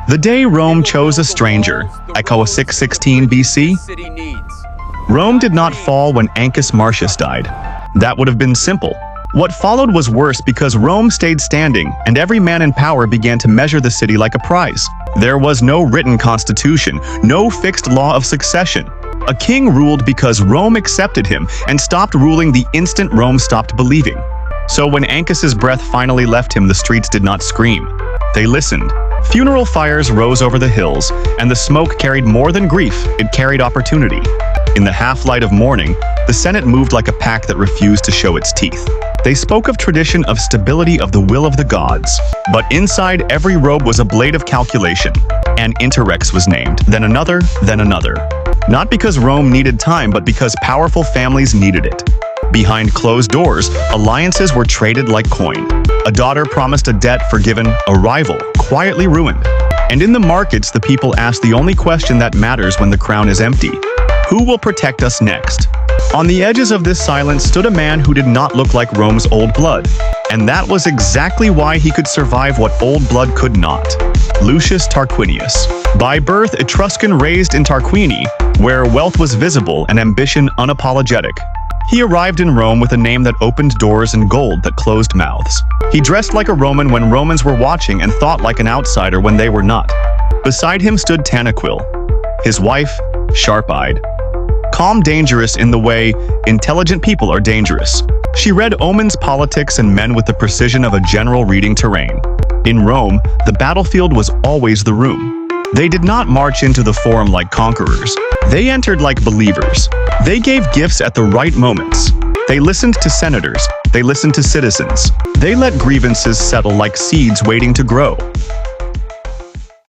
The day Rome chose a stranger, echo 616 BC, Rome did not fall when Ancus Marcius died. That would have been simple. What followed was worse because Rome stayed standing and every man in power began to measure the city like a prize. There was no written constitution, no fixed law of succession. A king ruled because Rome accepted him and stopped ruling the instant Rome stopped believing. So when Ancus's breath finally left him, the streets did not scream. They listened. Funeral fires rose over the hills, and the smoke carried more than grief, it carried opportunity. In the half-light of morning, the Senate moved like a pack that refused to show its teeth. They spoke of tradition, of stability, of the will of the gods. But inside every robe was a blade of calculation. An interrex was named, then another, then another. Not because Rome needed time, but because powerful families needed it. Behind closed doors, alliances were traded like coin. A daughter promised a debt forgiven, a rival quietly ruined. And in the markets, the people asked the only question that matters when the crown is empty. Who will protect us next? On the edges of this silence stood a man who did not look like Rome's old blood. And that was exactly why he could survive what old blood could not. Lucius Tarquinius. By birth Etruscan, raised in Tarquini, where wealth was visible and ambition unapologetic. He arrived in Rome with a name that opened doors and gold that closed mouths. He dressed like a Roman when Romans were watching and thought like an outsider when they were not. Beside him stood Tanaquil, his wife, sharp-eyed. Calm, dangerous in the way intelligent people are dangerous. She read omens, politics, and men with the precision of a general reading terrain. In Rome, the battlefield was always the room. They did not march into the forum like conquerors. They entered like believers. They gave gifts at the right moments. They listened to senators. They listened to citizens. They let grievances settle like seeds waiting to grow.